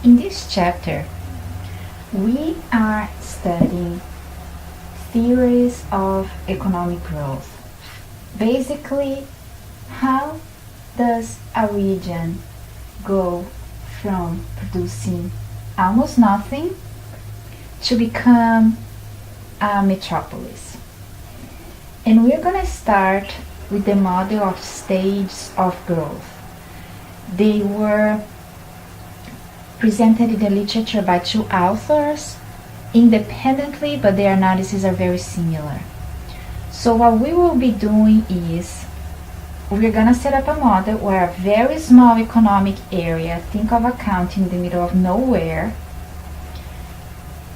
In this chapter, we are studying theories of economic growth. Basically, how does a region go from producing almost nothing to become a metropolis? And we're going to start with the model of stages of growth. They were presented in the literature by two authors independently, but their analyses are very similar. So what we will be doing is we're going to set up a model where a very small economic area, think of a county in the middle of nowhere,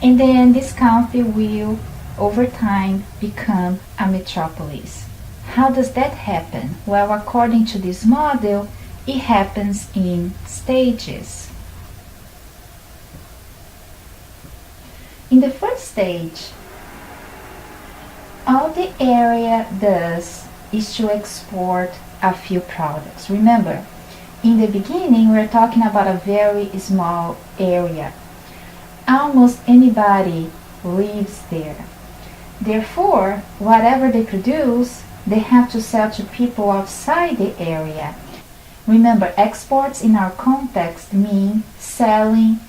and then this county will over time become a metropolis. How does that happen? Well, according to this model, it happens in stages. In the first stage, all the area does is to export a few products. Remember, in the beginning, we're talking about a very small area. Almost anybody lives there. Therefore, whatever they produce, they have to sell to people outside the area. Remember, exports in our context mean selling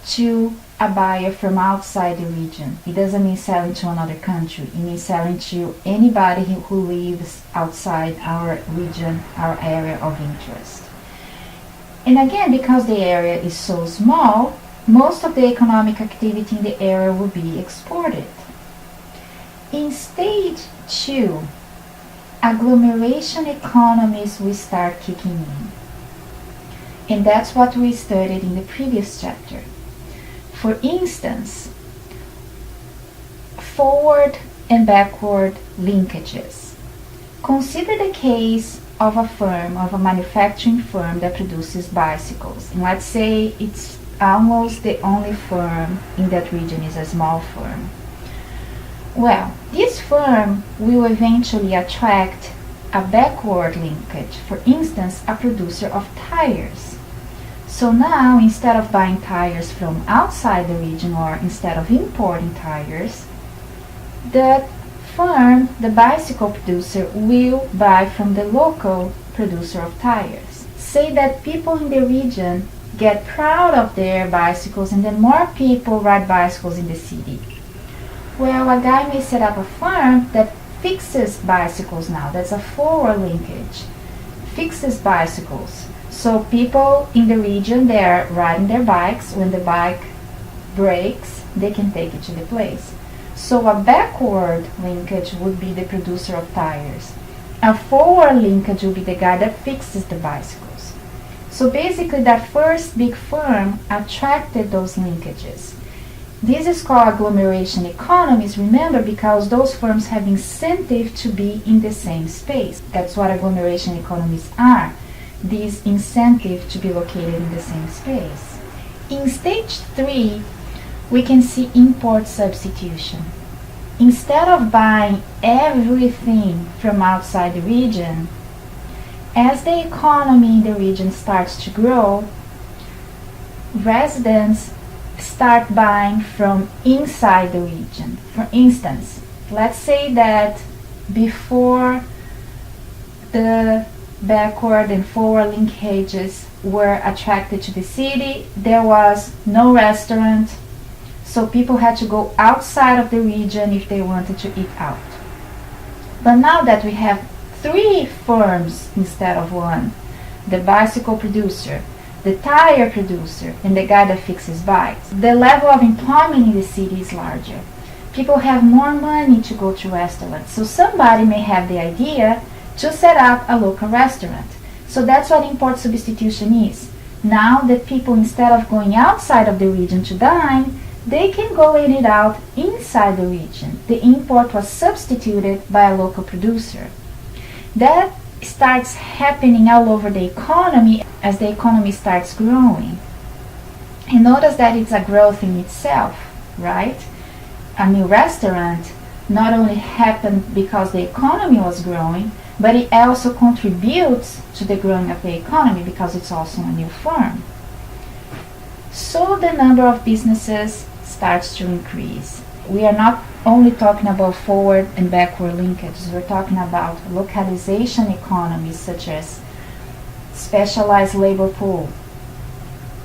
to a buyer from outside the region. It doesn't mean selling to another country. It means selling to anybody who lives outside our region, our area of interest. And again, because the area is so small, most of the economic activity in the area will be exported. In stage 2, agglomeration economies will start kicking in. And that's what we studied in the previous chapter. For instance, forward and backward linkages. Consider the case of a firm, of a manufacturing firm that produces bicycles. And let's say it's almost the only firm in that region is a small firm. Well, this firm will eventually attract a backward linkage, for instance, a producer of tires. So now, instead of buying tires from outside the region or instead of importing tires, the firm, the bicycle producer, will buy from the local producer of tires. Say that people in the region get proud of their bicycles and then more people ride bicycles in the city. Well, a guy may set up a firm that fixes bicycles now. That's a forward linkage. Fixes bicycles. So people in the region, they are riding their bikes. When the bike breaks, they can take it to the place. So a backward linkage would be the producer of tires. A forward linkage would be the guy that fixes the bicycles. So basically that first big firm attracted those linkages. This is called agglomeration economies, remember, because those firms have incentive to be in the same space. That's what agglomeration economies are. This incentive to be located in the same space. In stage 3, we can see import substitution. Instead of buying everything from outside the region, as the economy in the region starts to grow, residents start buying from inside the region. For instance, let's say that before the backward and forward linkages were attracted to the city, there was no restaurant, so people had to go outside of the region if they wanted to eat out. But now that we have 3 firms instead of 1, the bicycle producer, the tire producer, and the guy that fixes bikes, the level of employment in the city is larger. People have more money to go to restaurants, so somebody may have the idea to set up a local restaurant. So that's what import substitution is. Now that people, instead of going outside of the region to dine, they can go and eat out inside the region. The import was substituted by a local producer. That starts happening all over the economy as the economy starts growing. And notice that it's a growth in itself, right? A new restaurant not only happened because the economy was growing, but it also contributes to the growing of the economy because it's also a new firm. So the number of businesses starts to increase. We are not only talking about forward and backward linkages, we're talking about localization economies such as specialized labor pool,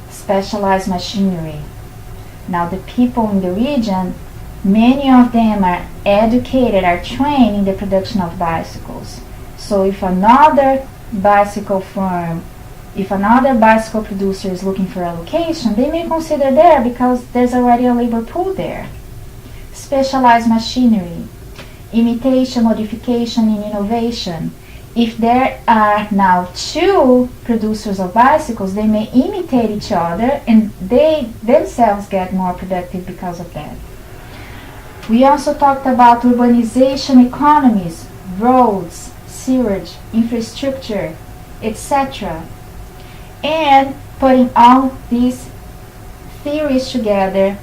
specialized machinery. Now the people in the region, many of them are educated, are trained in the production of bicycles. So if another bicycle firm, if another bicycle producer is looking for a location, they may consider there because there's already a labor pool there. Specialized machinery, imitation, modification, and innovation. If there are now two producers of bicycles, they may imitate each other and they themselves get more productive because of that. We also talked about urbanization economies, roads, sewage, infrastructure, etc. And putting all these theories together,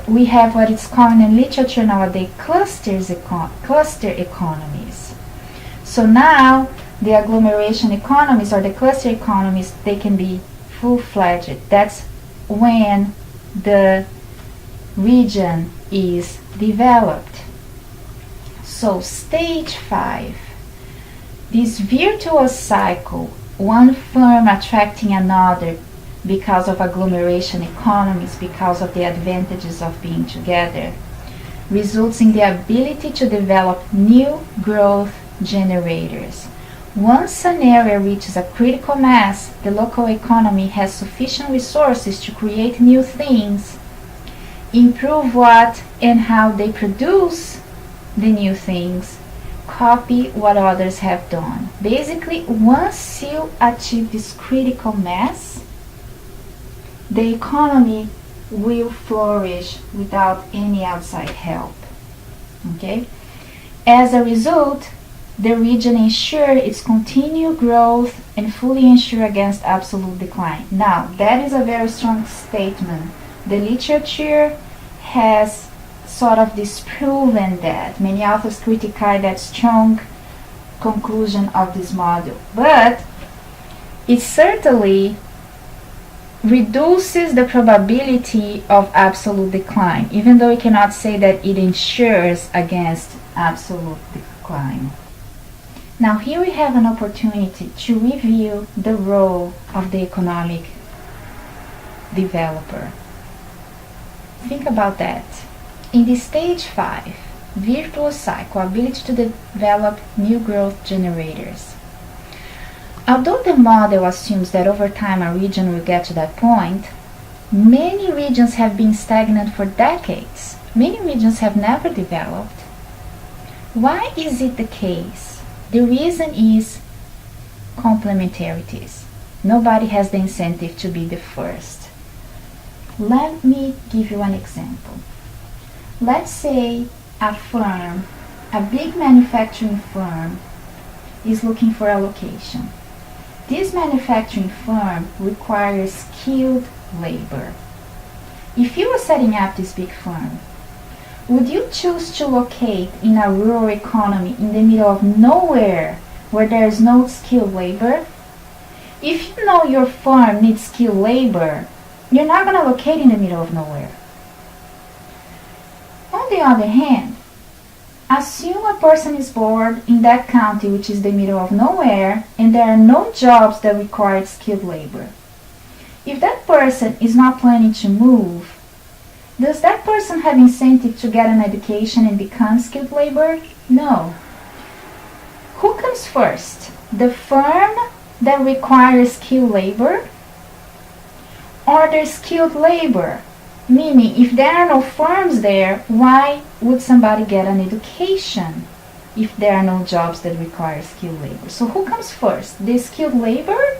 we have what is called in literature nowadays cluster economies. So now the agglomeration economies or the cluster economies, they can be full-fledged. That's when the region is developed. So stage 5, this virtuous cycle, one firm attracting another because of agglomeration economies, because of the advantages of being together, results in the ability to develop new growth generators. Once an area reaches a critical mass, the local economy has sufficient resources to create new things, improve what and how they produce the new things, copy what others have done. Basically, once you achieve this critical mass, the economy will flourish without any outside help. Okay? As a result, the region ensures its continued growth and fully ensure against absolute decline. Now, that is a very strong statement. The literature has sort of disproven that. Many authors criticize that strong conclusion of this model. But it certainly reduces the probability of absolute decline, even though we cannot say that it ensures against absolute decline. Now here we have an opportunity to review the role of the economic developer. Think about that. In the stage 5, virtuous cycle, ability to develop new growth generators. Although the model assumes that over time a region will get to that point, many regions have been stagnant for decades. Many regions have never developed. Why is it the case? The reason is complementarities. Nobody has the incentive to be the first. Let me give you an example. Let's say a firm, a big manufacturing firm, is looking for a location. This manufacturing firm requires skilled labor. If you were setting up this big firm, would you choose to locate in a rural economy in the middle of nowhere where there is no skilled labor? If you know your firm needs skilled labor, you're not going to locate in the middle of nowhere. On the other hand, assume a person is born in that county which is the middle of nowhere and there are no jobs that require skilled labor. If that person is not planning to move, does that person have incentive to get an education and become skilled labor? No. Who comes first? The firm that requires skilled labor or the skilled labor? Meaning, if there are no firms there, why would somebody get an education if there are no jobs that require skilled labor? So who comes first? The skilled labor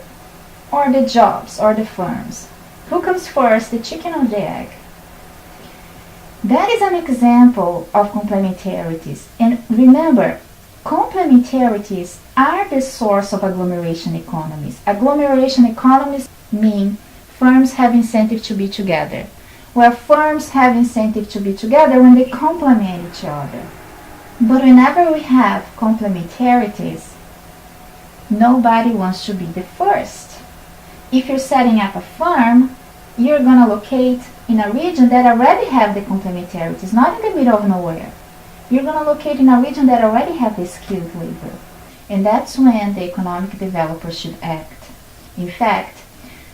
or the jobs or the firms? Who comes first, the chicken or the egg? That is an example of complementarities. And remember, complementarities are the source of agglomeration economies. Agglomeration economies mean firms have incentive to be together. Well, firms have incentive to be together when they complement each other. But whenever we have complementarities, nobody wants to be the first. If you're setting up a firm, you're going to locate in a region that already have the complementarities, not in the middle of nowhere. You're going to locate in a region that already have the skilled labor. And that's when the economic developer should act. In fact,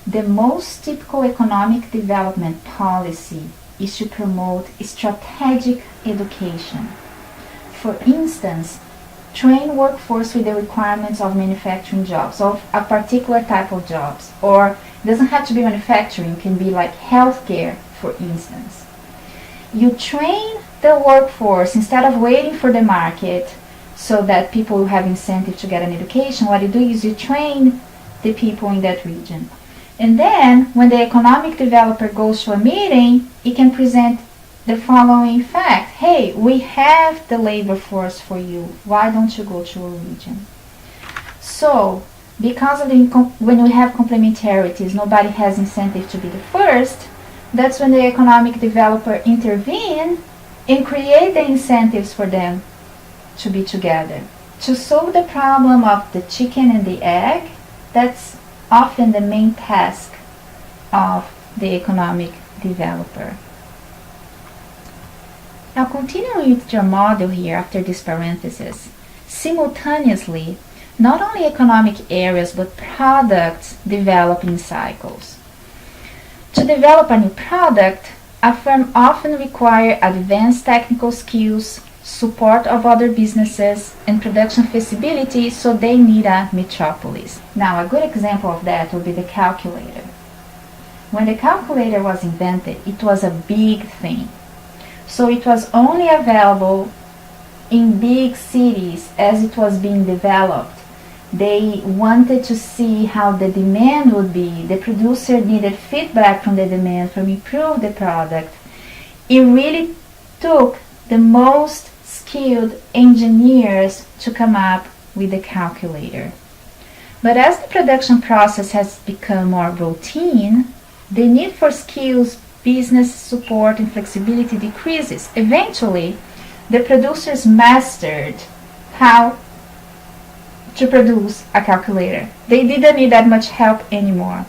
the most typical economic development policy is to promote strategic education. For instance, train workforce with the requirements of manufacturing jobs, of a particular type of jobs, or it doesn't have to be manufacturing, it can be like healthcare, for instance. You train the workforce instead of waiting for the market so that people will have incentive to get an education. What you do is you train the people in that region. And then when the economic developer goes to a meeting, it can present the following fact: hey, we have the labor force for you, why don't you go to a region? So because of when we have complementarities, nobody has incentive to be the first. That's when the economic developer intervene and create the incentives for them to be together. To solve the problem of the chicken and the egg, that's often the main task of the economic developer. Now, continuing with your model here after this parenthesis, simultaneously, not only economic areas but products develop in cycles. To develop a new product, a firm often requires advanced technical skills, support of other businesses, and production feasibility, so they need a metropolis. Now, a good example of that would be the calculator. When the calculator was invented, it was a big thing. So it was only available in big cities as it was being developed. They wanted to see how the demand would be. The producer needed feedback from the demand from improve the product. It really took the most skilled engineers to come up with the calculator. But as the production process has become more routine, the need for skills, business support, and flexibility decreases. Eventually, the producers mastered how to produce a calculator. They didn't need that much help anymore.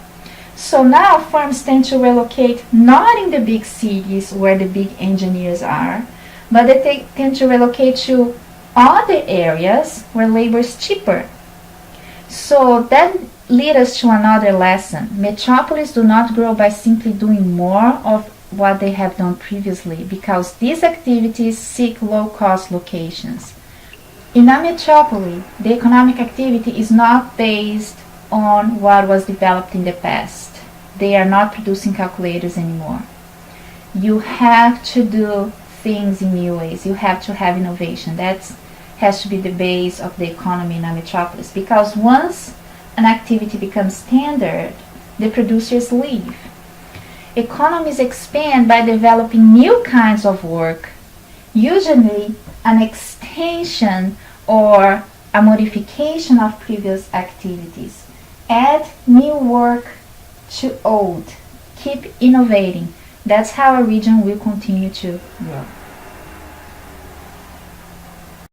So now firms tend to relocate not in the big cities where the big engineers are, but they tend to relocate to other areas where labor is cheaper. So that leads us to another lesson. Metropolis do not grow by simply doing more of what they have done previously, because these activities seek low-cost locations. In a metropolis, the economic activity is not based on what was developed in the past. They are not producing calculators anymore. You have to do things in new ways. You have to have innovation. That has to be the base of the economy in a metropolis, because once an activity becomes standard, the producers leave. Economies expand by developing new kinds of work, usually an extension or a modification of previous activities. Add new work to old. Keep innovating. That's how a region will continue to grow.